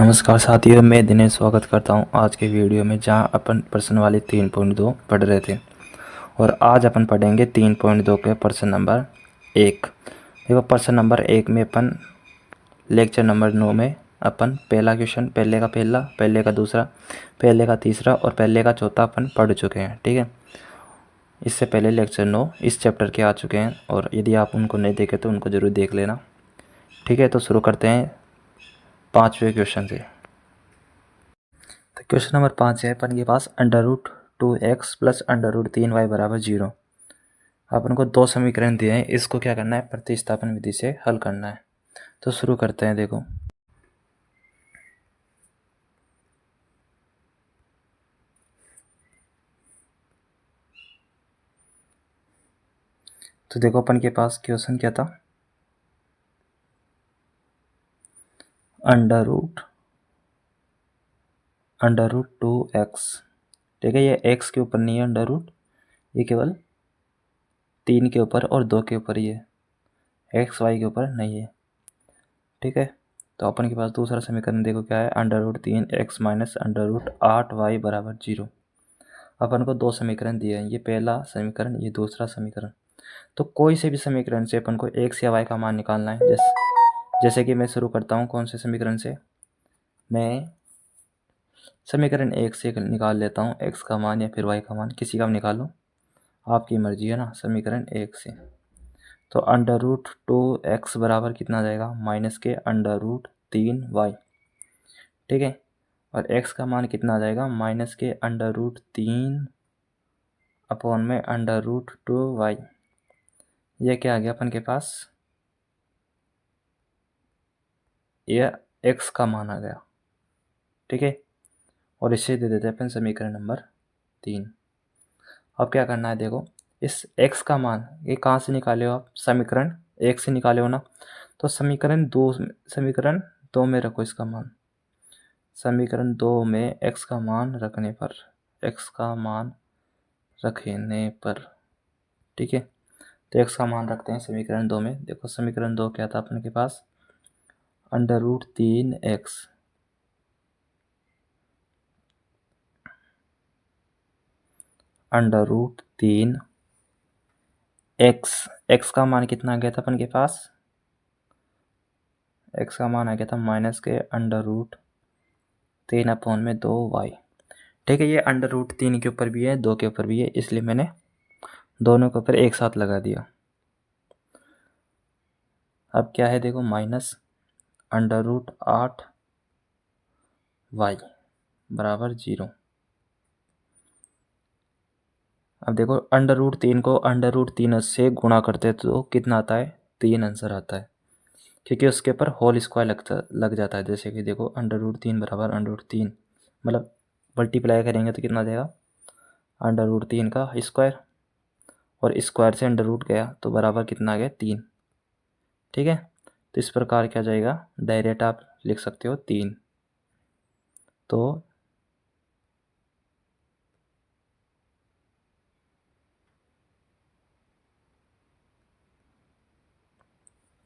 नमस्कार साथियों, मैं दिनेश स्वागत करता हूं आज के वीडियो में, जहां अपन प्रश्न वाले 3.2 पढ़ रहे थे। और आज अपन पढ़ेंगे 3.2 के प्रश्न नंबर 1। देखो, प्रश्न नंबर 1 में अपन लेक्चर नंबर 9 में अपन पहला क्वेश्चन, पहले का पहला, पहले का दूसरा, पहले का तीसरा और पहले का चौथा अपन पढ़ चुके हैं। ठीक है, इससे पहले लेक्चर 9 इस चैप्टर के आ चुके हैं, और यदि आप उनको नहीं देखे तो उनको ज़रूर देख लेना। ठीक है, तो शुरू करते हैं 5वें क्वेश्चन से। तो क्वेश्चन नंबर 5 है अपन के पास, √2x प्लस √3y बराबर 0। अपन को दो समीकरण दिए हैं, इसको क्या करना है, प्रतिस्थापन विधि से हल करना है। तो शुरू करते हैं। देखो, तो देखो अपन के पास क्वेश्चन क्या था, √2x। ठीक है, ये x के ऊपर नहीं है अंडर रूट, ये केवल 3 के ऊपर और 2 के ऊपर ही है, x y के ऊपर नहीं है। ठीक है, तो अपन के पास दूसरा समीकरण देखो क्या है, √3x माइनस √8y बराबर 0। अपन को दो समीकरण दिए हैं, ये पहला समीकरण, ये दूसरा समीकरण। तो कोई से भी समीकरण से अपन को x या y का मान निकालना है। जैसे कि मैं शुरू करता हूँ कौन से समीकरण से, मैं समीकरण 1 से निकाल लेता हूँ x का मान या फिर y का मान, किसी का भी निकालो, आपकी मर्जी है ना। समीकरण 1 से तो √2x बराबर कितना आ जाएगा, माइनस के √3y। ठीक है, और x का मान कितना आ जाएगा, माइनस के √3 अपॉन में √2y। ये क्या आ गया अपन के पास, यह x का मान आ गया। ठीक है, और इसे दे देते हैं अपन समीकरण नंबर 3। अब क्या करना है, देखो इस x का मान ये कहाँ से निकाले हो आप, समीकरण 1 से निकाले हो ना। तो समीकरण 2 में रखो इसका मान। समीकरण 2 में x का मान रखने पर, ठीक है, तो x का मान रखते हैं समीकरण 2 में। देखो समीकरण 2 क्या था अपन के पास, √3x x का मान कितना आ गया था अपन के पास, x का मान आ गया था माइनस के √3 अपॉन में 2y। ठीक है, ये √3 के ऊपर भी है, 2 के ऊपर भी है, इसलिए मैंने दोनों के ऊपर एक साथ लगा दिया। अब क्या है, देखो माइनस √8y बराबर 0। अब देखो √3 को √3 से गुणा करते तो कितना आता है, 3 आंसर आता है, क्योंकि उसके ऊपर होल स्क्वायर लग जाता है। जैसे कि देखो √3 बराबर √3, मतलब मल्टीप्लाई करेंगे तो कितना आ जाएगा, √3 का स्क्वायर, और स्क्वायर से अंडर रूट गया तो बराबर कितना आ गया, 3। ठीक है, तो इस प्रकार क्या जाएगा, डायरेक्ट आप लिख सकते हो 3। तो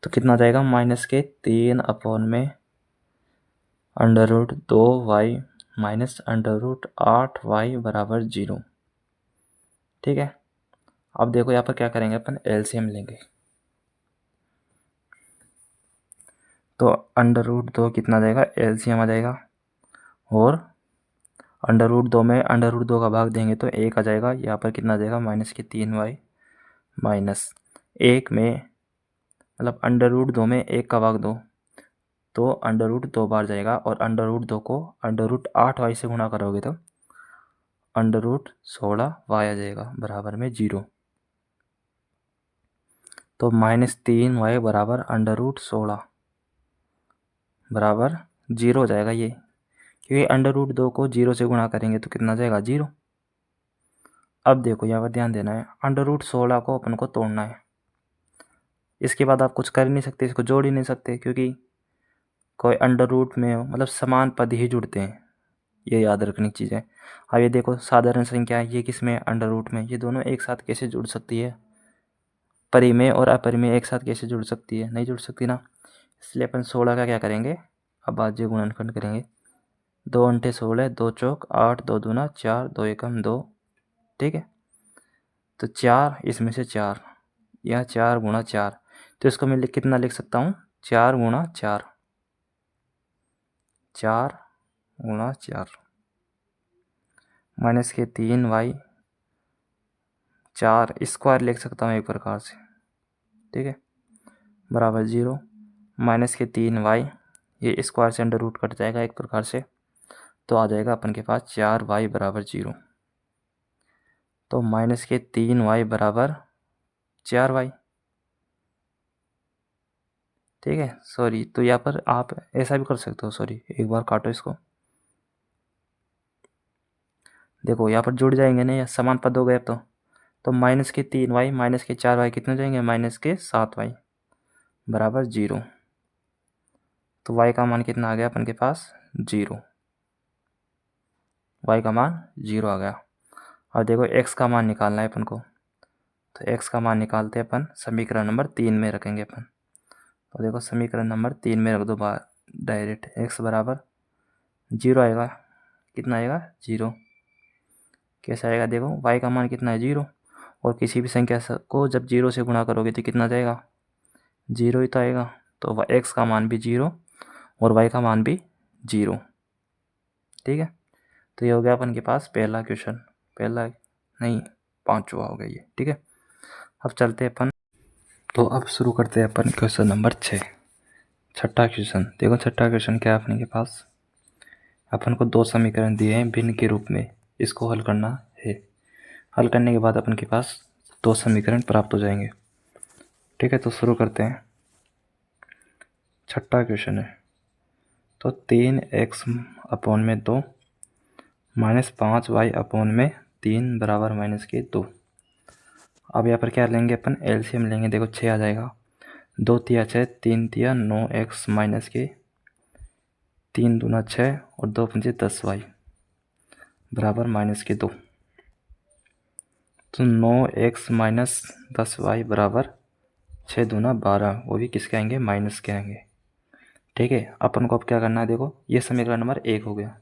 कितना आ जाएगा, माइनस के 3 अपॉन में √2y माइनस √8y बराबर 0। ठीक है, अब देखो यहाँ पर क्या करेंगे, अपन एलसीएम लेंगे। तो √2 कितना जाएगा, एलसीएम आ जाएगा, और √2 में √2 का भाग देंगे तो 1 आ जाएगा। यहाँ पर कितना आ जाएगा, माइनस के 3y माइनस 1 में, मतलब √2 में 1 का भाग दो तो √2 बार जाएगा, और √2 को √8y से गुणा करोगे तो √16y आ जाएगा बराबर में 0। तो -3y बराबर √16 बराबर 0 हो जाएगा ये, क्योंकि √2 को 0 से गुणा करेंगे तो कितना जाएगा, 0। अब देखो यहाँ पर ध्यान देना है, √16 को अपन को तोड़ना है। इसके बाद आप कुछ कर ही नहीं सकते, इसको जोड़ ही नहीं सकते, क्योंकि कोई अंडर रूट में हो, मतलब समान पद ही जुड़ते हैं, ये याद रखने की चीज़ है। अब ये देखो साधारण संख्या है, ये किस में, अंडर रूट में, ये दोनों एक साथ कैसे जुड़ सकती है, परिमेय और अपरिमेय एक साथ कैसे जुड़ सकती है, नहीं जुड़ सकती ना। इसलिए अपन 16 का क्या करेंगे, अब बाज्य गुणनखंड करेंगे। 2 अंठे 16, 2 चौक 8, 2 दूना 4, 2 एकम 2। ठीक है, तो 4 इसमें से 4, यहाँ 4 गुणा 4, तो इसको मैं कितना लिख सकता हूँ, 4 गुणा 4, 4 गुणा 4 माइनस के 3y 4 स्क्वायर लिख सकता हूँ एक प्रकार से। ठीक है, बराबर 0 माइनस के 3y, ये स्क्वायर से अंडर रूट कट जाएगा एक प्रकार से, तो आ जाएगा अपन के पास 4y बराबर 0। तो माइनस के 3y बराबर 4y। ठीक है, सॉरी, तो यहाँ पर आप ऐसा भी कर सकते हो, सॉरी एक बार काटो इसको। देखो यहाँ पर जुड़ जाएंगे ना, या समान पद हो गए अब तो माइनस के 3y माइनस के 4y कितने हो जाएंगे, माइनस के 7y बराबर 0। तो y का मान कितना आ गया अपन के पास, 0। y का मान 0 आ गया। और देखो x का मान निकालना है अपन को, तो x का मान निकालते हैं अपन, समीकरण नंबर 3 में रखेंगे अपन। तो देखो समीकरण नंबर 3 में रख दो बार डायरेक्ट, x बराबर 0 आएगा। कितना आएगा, 0। कैसे आएगा, देखो y का मान कितना है, 0, और किसी भी संख्या को जब 0 से गुणा करोगे तो कितना जाएगा, 0 ही तो आएगा। तो x का मान भी 0 और y का मान भी 0। ठीक है, तो ये हो गया अपन के पास पहला क्वेश्चन, पहला नहीं 5वां हो गया ये। ठीक है, अब चलते हैं अपन, तो अब शुरू करते हैं अपन क्वेश्चन नंबर 6, छठा क्वेश्चन। देखो छठा क्वेश्चन क्या है अपने के पास, अपन को 2 समीकरण दिए हैं भिन्न के रूप में, इसको हल करना है। हल करने के बाद अपन के पास 2 समीकरण प्राप्त हो जाएंगे। ठीक है, तो शुरू करते हैं। छठा क्वेश्चन है, तो 3x अपॉन में 2 माइनस 5y अपॉन में 3 बराबर माइनस के 2। अब यहाँ पर क्या लेंगे अपन, एलसीएम लेंगे। देखो 6 आ जाएगा, 2 तिया 6, 3 तिया 9x माइनस के 3 दूना 6 और 2 पंचे 10y बराबर माइनस के 2। तो 9x माइनस 10y बराबर 6 दूना 12, वो भी किसके आएंगे, माइनस के आएंगे। ठीक है, अपन को अब क्या करना है, देखो ये समीकरण नंबर 1 हो गया,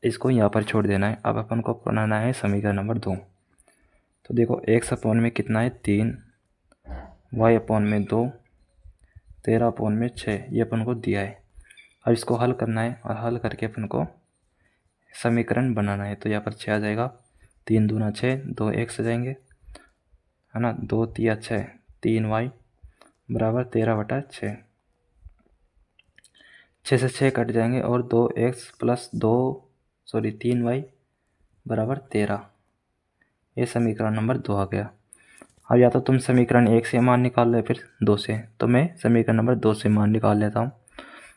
इसको यहाँ पर छोड़ देना है। अब अपन को बनाना है समीकरण नंबर 2। तो देखो x अपॉन में कितना है, 3, y अपॉन में 2, 13 अपॉन में 6, ये अपन को दिया है। अब इसको हल करना है, और हल करके अपन को समीकरण बनाना है। तो यहाँ पर 6 आ जाएगा, 3 दूना 6, 2 x आ जाएंगे, है ना, 2 तिया 6, 3y बराबर 13/6। 6 से 6 कट जाएंगे और 2x प्लस 3y बराबर 13। ये समीकरण नंबर 2 आ गया। अब या तो तुम समीकरण 1 से मान निकाल लो फिर 2 से, तो मैं समीकरण नंबर 2 से मान निकाल लेता हूँ।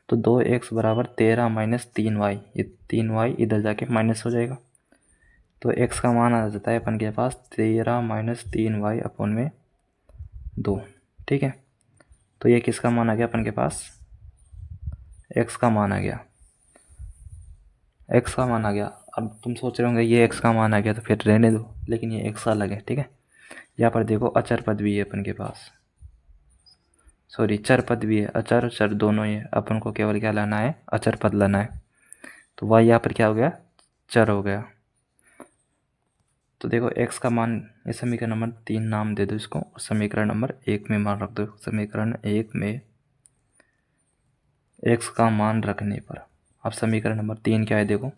तो 2x बराबर 13 माइनस 3y, ये 3y इधर जाके माइनस हो जाएगा, तो x का मान आ जाता है अपन के पास 13 माइनस 3y अपॉन में 2। ठीक है, तो ये किसका मान आ गया अपन के पास, x का मान आ गया, x का मान आ गया। अब तुम सोच रहे होंगे ये x का मान आ गया तो फिर रहने दो, लेकिन ये x अलग है। ठीक है, यहाँ पर देखो अचर पद भी है अपन के पास, सॉरी चर पद भी है, अचर चर दोनों ही है। अपन को केवल क्या लाना है, अचर पद लाना है। तो y यहाँ पर क्या हो गया, चर हो गया। तो देखो x का मान, ये समीकरण नंबर 3 नाम दे दो इसको, और समीकरण नंबर 1 में मान रख दो। समीकरण 1 में x का मान रखने पर, अब समीकरण नंबर 3 क्या है, देखो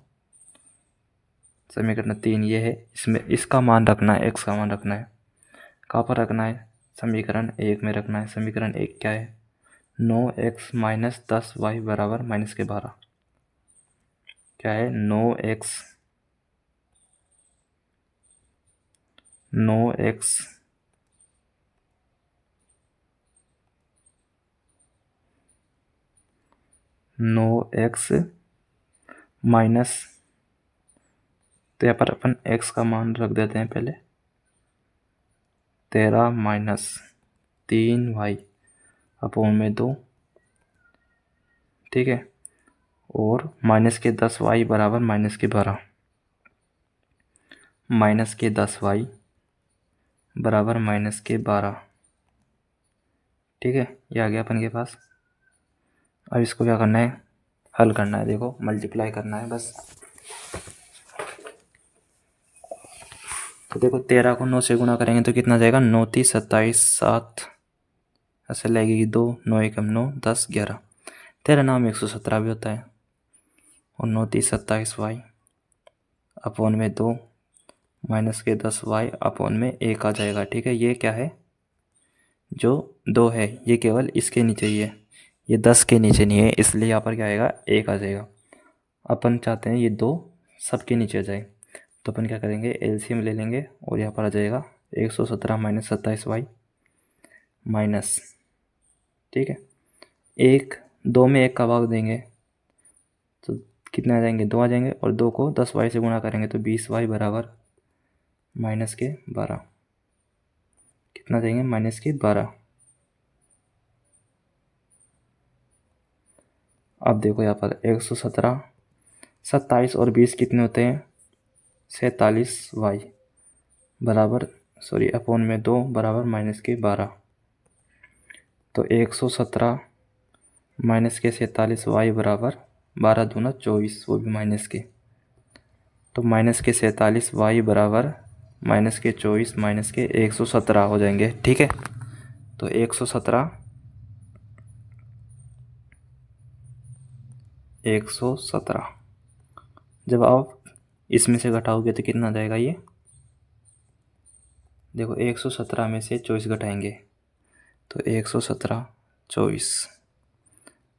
समीकरण 3 ये है, इसमें इसका मान रखना है, x का मान रखना है। कहाँ पर रखना है, समीकरण 1 में रखना है। समीकरण 1 क्या है, 9x माइनस 10y बराबर माइनस के 12। क्या है, 9x 9x माइनस, तो यहाँ पर अपन x का मान रख देते हैं पहले, 13 माइनस 3y अपॉन में 2। ठीक है, और माइनस के 10y बराबर माइनस के 12, माइनस के 10y बराबर माइनस के 12। ठीक है, ये आ गया अपन के पास। अब इसको क्या करना है, हल करना है, देखो मल्टीप्लाई करना है बस। तो देखो 13 को 9 से गुणा करेंगे तो कितना जाएगा, 9 30 27 7, ऐसे लगेगी 2, 9 एकम 9 10 11, 13 नाम 117 भी होता है। और 9 30 27 वाई अपॉन में 2 माइनस के 10 वाई अपॉन में 1 आ जाएगा। ठीक है, ये क्या है, जो 2 है ये केवल इसके नीचे ही है, ये 10 के नीचे नहीं है, इसलिए यहाँ पर क्या आएगा, 1 आ जाएगा। अपन चाहते हैं ये 2 सबके नीचे आ जाए, तो अपन क्या करेंगे, एलसीएम ले लेंगे और यहाँ पर आ जाएगा 117 माइनस 27 वाई माइनस, ठीक है, 1 2 में 1 का भाग देंगे तो कितने आ जाएंगे, 2 आ जाएंगे, और 2 को 10 वाई से गुणा करेंगे तो 20 वाई बराबर माइनस के 12, कितना देंगे, माइनस के 12। अब देखो यहाँ पर 117 27 और 20 कितने होते हैं, 47 वाई बराबर अपॉन में 2 बराबर माइनस के 12। तो 117 माइनस के 47 वाई बराबर 12 दूना 24, वो भी माइनस के। तो माइनस के 47 वाई बराबर माइनस के 24 माइनस के 117 हो जाएंगे। ठीक है, तो 117 जब आप इसमें से घटाओगे तो कितना जाएगा, ये देखो 117 में से 24 घटाएंगे तो 117 24,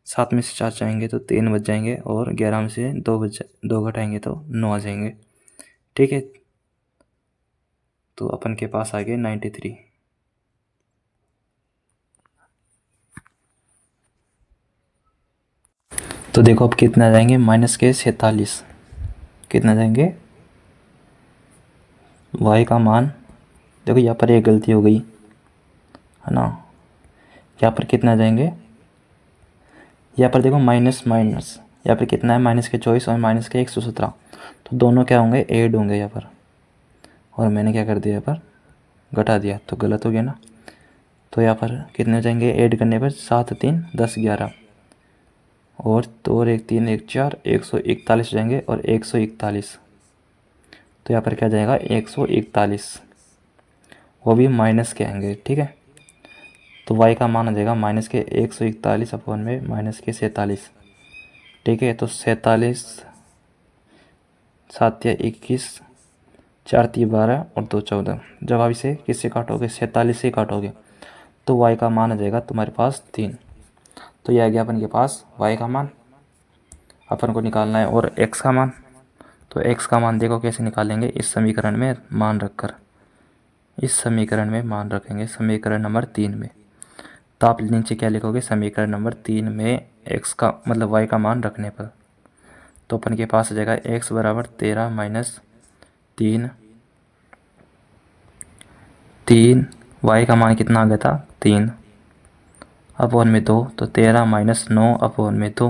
7 में से 4 जाएंगे तो 3 बच जाएंगे, और 11 में से 2 घटाएंगे तो 9 आ जाएंगे। ठीक है, तो अपन के पास आ गए 93। तो देखो अब कितना जाएंगे, माइनस के 47, कितना जाएंगे, y का मान, देखो यहाँ पर एक गलती हो गई है ना, यहाँ पर कितना जाएंगे, यहाँ पर देखो माइनस माइनस, यहाँ पर कितना है, माइनस के 24 और माइनस के 117, तो दोनों क्या होंगे, ऐड होंगे यहाँ पर, और मैंने क्या कर दिया यहाँ पर घटा दिया, तो गलत हो गया ना। तो यहाँ पर कितने हो जाएंगे, ऐड करने पर 7 3 10 11, और 2 और 1 3 1 4, 141 हो जाएंगे, और 141, तो यहाँ पर क्या जाएगा, 141, वो भी माइनस के आएंगे। ठीक है, तो y का मान आ जाएगा माइनस के 141 अपॉन में माइनस के 47। ठीक है, तो 47 7 या 21, 4 3 12 और 2 14, जब आप इसे किससे काटोगे, 47 से काटोगे तो y का मान आ जाएगा तुम्हारे पास 3। तो यह आ गया अपन के पास y का मान, अपन को निकालना है, और x का मान। तो x का मान देखो कैसे निकालेंगे, इस समीकरण में मान रखकर, इस समीकरण में मान रखेंगे, समीकरण नंबर 3 में। तो आप नीचे क्या लिखोगे, समीकरण नंबर 3 में x का मतलब y का मान रखने पर, तो अपन के पास आ जाएगा x बराबर 13 माइनस 3 y का मान कितना आ गया था, 3 अपॉन में 2, तो 13 माइनस 9 अपॉन में 2,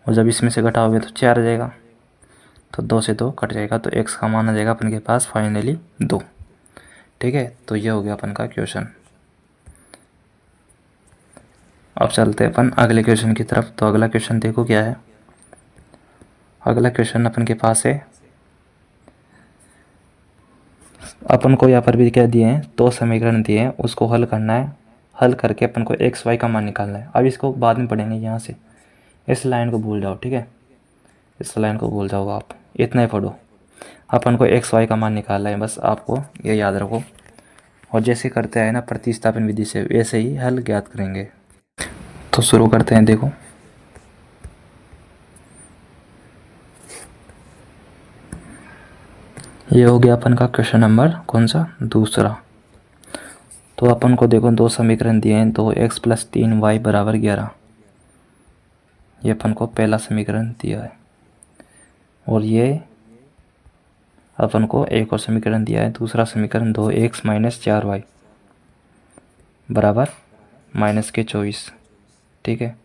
और जब इसमें से घटाओगे तो 4 आ जाएगा, तो 2 से 2 कट जाएगा, तो x का मान आ जाएगा अपन के पास फाइनली 2। ठीक है, तो ये हो गया अपन का क्वेश्चन। अब चलते हैं अपन अगले क्वेश्चन की तरफ। तो अगला क्वेश्चन देखो क्या है, अगला क्वेश्चन अपन के पास है, अपन को यहाँ पर भी क्या दिए हैं, 2 समीकरण दिए हैं, उसको हल करना है, हल करके अपन को एक्स वाई का मान निकालना है। अब इसको बाद में पढ़ेंगे, यहाँ से इस लाइन को भूल जाओ। ठीक है, इस लाइन को भूल जाओ, आप इतना ही पढ़ो, अपन को एक्स वाई का मान निकालना है, बस आपको ये याद रखो, और जैसे करते आए ना प्रतिस्थापन विधि से, वैसे ही हल ज्ञात करेंगे। तो शुरू करते हैं, देखो ये हो गया अपन का क्वेश्चन नंबर कौन सा, दूसरा। तो अपन को देखो 2 समीकरण दिए हैं, 2x + 3y बराबर 11, ये अपन को पहला समीकरण दिया है, और ये अपन को एक और समीकरण दिया है, दूसरा समीकरण 2x - 4y बराबर माइनस के 24। ठीक है,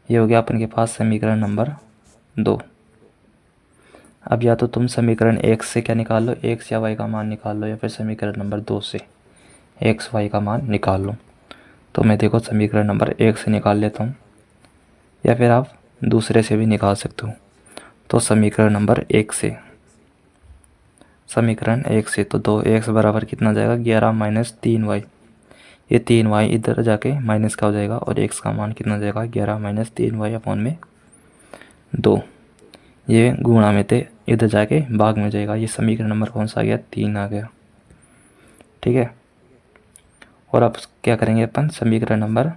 ये हो गया अपन के पास समीकरण नंबर 2। अब या तो तुम समीकरण 1 से क्या निकाल लो, x या y का मान निकाल लो, या फिर समीकरण नंबर 2 से x y का मान निकाल लो। तो मैं देखो समीकरण नंबर 1 से निकाल लेता हूँ, या फिर आप दूसरे से भी निकाल सकते हो। तो समीकरण नंबर 1 से, समीकरण 1 से तो 2x बराबर कितना जाएगा 11 माइनस 3y। ये 3y इधर जाके माइनस का हो जाएगा और x का मान कितना जाएगा 11 माइनस 3y अपॉन में 2। ये गुणा में थे, इधर जाके भाग में जाएगा। ये समीकरण नंबर कौन सा आ गया 3 आ गया। ठीक है। और अब क्या करेंगे अपन, समीकरण नंबर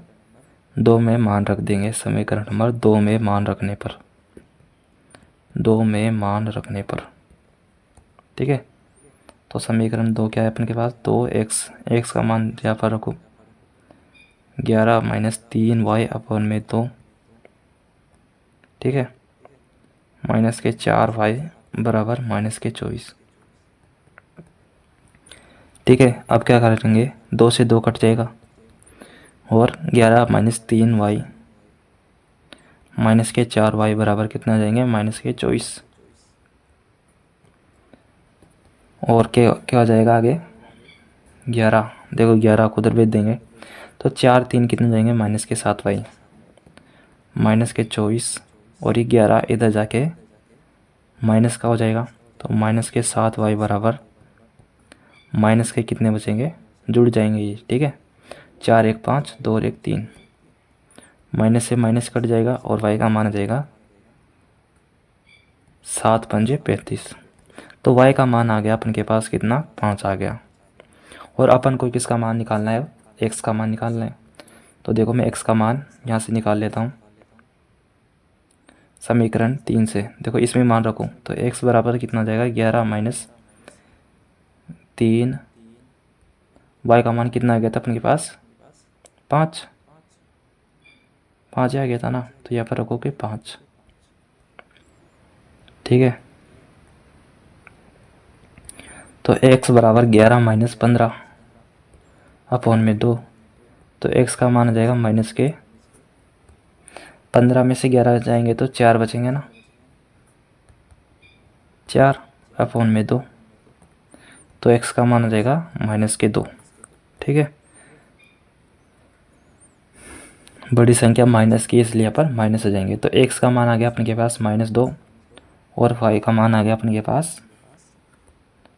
2 में मान रख देंगे। समीकरण नंबर 2 में मान रखने पर, 2 में मान रखने पर, ठीक है। तो समीकरण 2 क्या है अपन के पास 2x, x का मान यहाँ पर रखो 11 माइनस 3y अपॉन में 2, ठीक है, माइनस के 4y बराबर माइनस के 24। ठीक है। अब क्या करेंगे, 2 से 2 कट जाएगा और 11 माइनस 3y माइनस के 4y बराबर कितना जाएंगे माइनस के 24। और क्या हो जाएगा आगे 11, देखो 11 को उधर भेज देंगे तो 4 3 कितने जाएंगे माइनस के 7y माइनस के 24, और ये 11 इधर जाके माइनस का हो जाएगा तो माइनस के 7y बराबर माइनस के कितने बचेंगे, जुड़ जाएंगे ये, ठीक है। 4 1 5, 2 और 1 3, माइनस से माइनस कट जाएगा और y का मान आ जाएगा 7 5 35। तो y का मान आ गया अपन के पास कितना 5 आ गया। और अपन को किसका मान निकालना है, x का मान निकालना है। तो देखो मैं x का मान यहाँ से निकाल लेता हूँ समीकरण 3 से। देखो इसमें मान रखूँ तो x बराबर कितना जाएगा 11 माइनस 3, y का मान कितना आ गया था अपन के पास 5 आ गया था ना, तो यहाँ पर रखोगे 5, ठीक है। तो x बराबर 11 माइनस 15 अपॉन में 2, तो x का मान आ जाएगा माइनस के 15 में से 11 जाएंगे तो 4 बचेंगे ना, 4 अपॉन में 2, तो x का मान आ जाएगा माइनस के 2, ठीक है। बड़ी संख्या माइनस की इसलिए पर माइनस आ जाएंगे। तो x का मान आ गया अपने के पास -2 और y का मान आ गया अपने के पास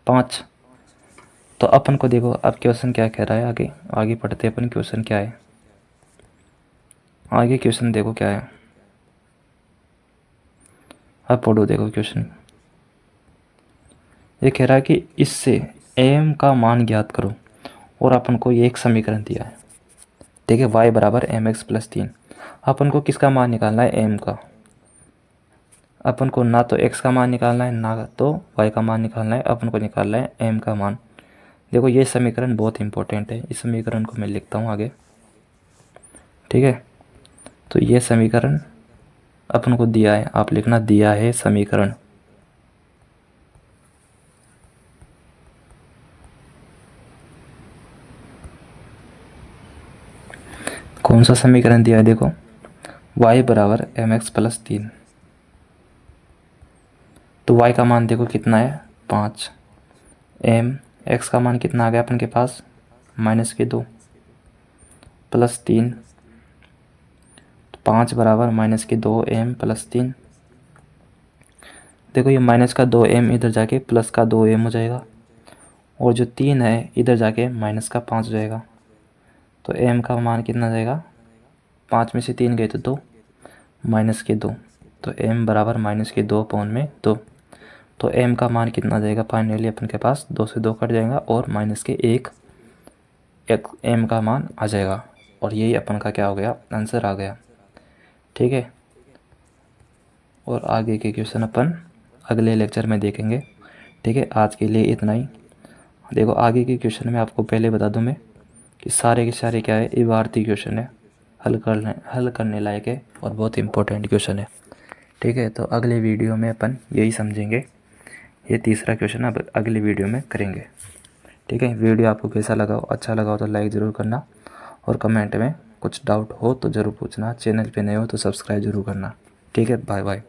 5। तो अपन को देखो अब क्वेश्चन क्या कह रहा है, आगे पढ़ते अपन क्वेश्चन क्या है। आगे क्वेश्चन देखो क्या है, अब पढ़ो देखो क्वेश्चन। ये कह रहा है कि इससे m का मान ज्ञात करो और अपन को ये एक समीकरण दिया है, ठीक है, y बराबर mx प्लस 3। अपन को किसका मान निकालना है m का, अपन को ना तो x का मान निकालना है ना तो y का मान निकालना है, अपन को निकालना है m का मान। देखो ये समीकरण बहुत इंपॉर्टेंट है, इस समीकरण को मैं लिखता हूँ आगे, ठीक है। तो ये समीकरण अपन को दिया है, आप लिखना दिया है समीकरण, कौन सा समीकरण दिया है देखो, y बराबर mx प्लस 3। तो y का मान देखो कितना है 5, x का मान कितना आ गया अपन के पास माइनस के 2 प्लस 3, 5 बराबर माइनस के 2m प्लस 3। देखो ये माइनस का 2m इधर जाके प्लस का 2m हो जाएगा और जो 3 है इधर जाके माइनस का 5 हो जाएगा। तो m का मान कितना जाएगा, 5 में से 3 गए तो 2 माइनस के 2, तो m बराबर माइनस के 2 पौन में 2। तो m का मान कितना जाएगा फाइनली अपन के पास 2 से 2 कट जाएगा और माइनस के 1 m का मान आ जाएगा। और यही अपन का क्या हो गया आंसर आ गया, ठीक है। और आगे के क्वेश्चन अपन अगले लेक्चर में देखेंगे, ठीक है। आज के लिए इतना ही। देखो आगे के क्वेश्चन में आपको पहले बता दूं मैं कि सारे के सारे क्या है इबारती क्वेश्चन है, हल करने लायक है और बहुत इंपॉर्टेंट क्वेश्चन है, ठीक है। तो अगले वीडियो में अपन यही समझेंगे। ये तीसरा क्वेश्चन अब अगले वीडियो में करेंगे, ठीक है। वीडियो आपको कैसा लगा, अच्छा लगा हो तो लाइक ज़रूर करना और कमेंट में कुछ डाउट हो तो ज़रूर पूछना। चैनल पे नए हो तो सब्सक्राइब ज़रूर करना, ठीक है। Bye bye.